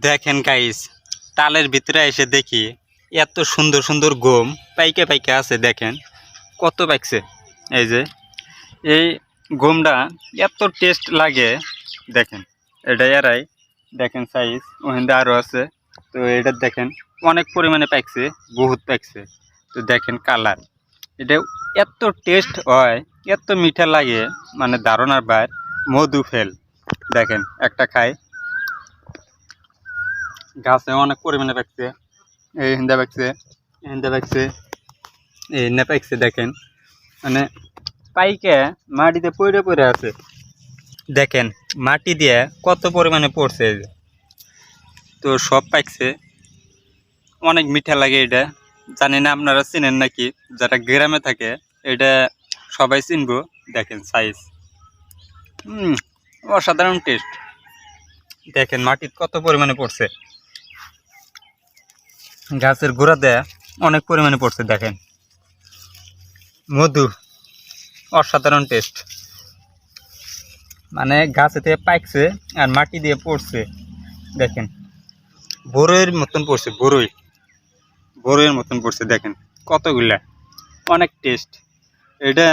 দেখেন গাইস, তালের ভিতরে এসে দেখি এত সুন্দর সুন্দর গম পাইকে পাইকে আছে। দেখেন কত পাইছে। এই যে এই গমটা এত টেস্ট লাগে। দেখেন এটা এরাই, দেখেন সাইজ ওখানে আরও আছে। তো এটা দেখেন অনেক পরিমাণে পাইছে, বহুত পাইছে। তো দেখেন কালার, এটা এত টেস্ট হয়, এত মিঠা লাগে, মানে ধারণার বাইর। মধু ফেল। দেখেন একটা খাই, গাছে অনেক পরিমাণে পাকছে। এই হিন্দা পাকছে, হিন্দা পাকছে, এই হিন্দা পাকছে। দেখেন মানে পাইকে মাটিতে পড়ে পড়ে আছে। দেখেন মাটি দিয়ে কত পরিমাণে পড়ছে। এই যে, তো সব পাকছে, অনেক মিঠা লাগে এটা। জানি না আপনারা চিনেন নাকি, যারা গ্রামে থাকে এটা সবাই চিনবো। দেখেন সাইজ, অসাধারণ টেস্ট। দেখেন মাটির কত পরিমাণে পড়ছে, গাছের গোড়া দেয়া অনেক পরিমাণে পড়ছে। দেখেন মধু, অসাধারণ টেস্ট। মানে গাছে থেকে পাকছে আর মাটি দিয়ে পড়ছে। দেখেন বড়ইয়ের মতন পড়ছে, বড়ইয়ের মতন পড়ছে। দেখেন কতগুলা, অনেক টেস্ট। এটা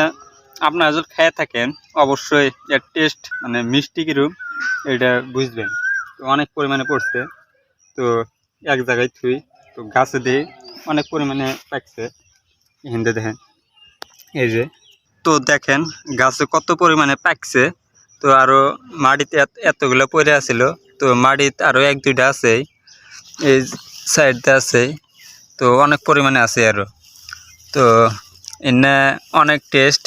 আপনারা যদি খেয়ে থাকেন অবশ্যই এর টেস্ট মানে মিষ্টি কিরম এটা বুঝবেন। তো অনেক পরিমাণে পড়ছে, তো এক জায়গায় থুই, তো গাছে দিয়ে অনেক পরিমাণে পাকছে। হিন্দে দেখেন এই যে, তো দেখেন গাছে কত পরিমাণে পাকছে। তো আরো মাটিতে এতগুলো পড়ে আছিল, তো মাটিতে আরো এক দুইটা আছে, এই সাইডে আছে। তো অনেক পরিমাণে আছে আরো। তো এনে অনেক টেস্ট।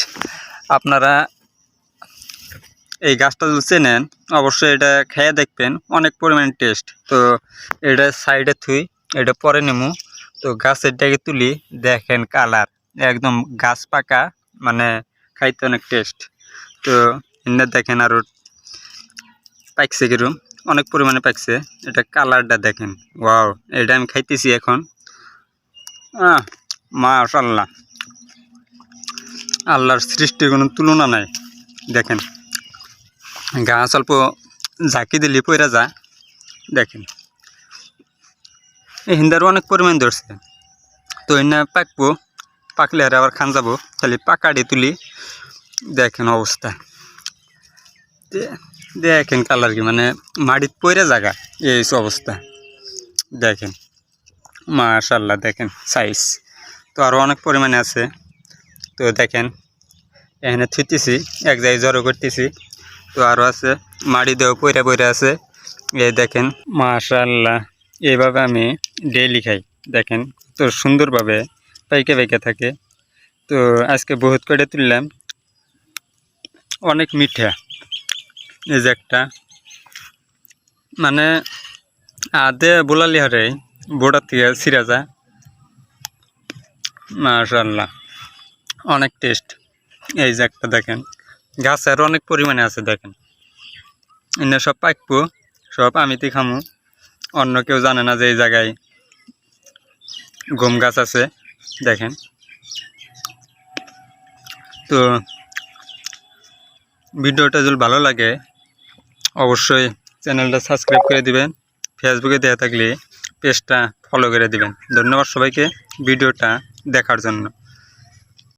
আপনারা এই গাছটা যদি চেনেন অবশ্যই এটা খেয়ে দেখবেন, অনেক পরিমাণে টেস্ট। তো এটা সাইডে থুই, এটা পরে নেমু। তো গাছের ডাকে তুলি, দেখেন কালার একদম গাছ পাকা, মানে খাইতে অনেক টেস্ট। তো এনে দেখেন আরো পাকছে কিরম, অনেক পরিমাণে পাকছে। এটা কালারটা দেখেন, ওয়াও। এটা আমি খাইতেছি এখন, মাশাআল্লাহ, আল্লাহর সৃষ্টির কোনো তুলনা নাই। দেখেন গাছ অল্প ঝাঁকি দিলে পইরা যা। দেখেন এই হিন্দারও অনেক পরিমাণ ধরছে। তো এনে পাকবো, পাকলে আর আবার খান যাবো, খালি পাকাড়ি তুলি। দেখেন অবস্থা, দেখেন কালার কি, মানে মাটিত পইরা জায়গা এই অবস্থা। দেখেন মাশাআল্লাহ, দেখেন সাইজ। তো আরও অনেক পরিমাণে আছে। তো দেখেন এখানে থুইতেছি, এক জায়গায় জড়ো করতেছি। তো আরও আছে, মাটি দেওয়া পইরা পইরা আছে। এই দেখেন মাশাআল্লাহ, এইভাবে আমি ডেইলি খাই। দেখেন তো সুন্দরভাবে পাইকে পাইকে থাকে। তো আজকে বহুত করে তুললাম, অনেক মিঠা। এই যে একটা মানে আদে বোলালি হারে বোর্ডার থেকে ছিঁড়া যায়। মাশাআল্লাহ অনেক টেস্ট। এই যে একটা দেখেন, গাছ আরও অনেক পরিমাণে আছে। দেখেন এনে সব পাকবো, সব আমিতে খামু। অন্য কেউ জানে না যে এই জায়গায় গম গাছ আছে। দেখেন তো ভিডিওটা যদি ভালো লাগে অবশ্যই চ্যানেলটা সাবস্ক্রাইব করে দিবেন। ফেসবুকে দেওয়া থাকলে পেজটা ফলো করে দিবেন। ধন্যবাদ সবাইকে ভিডিওটা দেখার জন্য।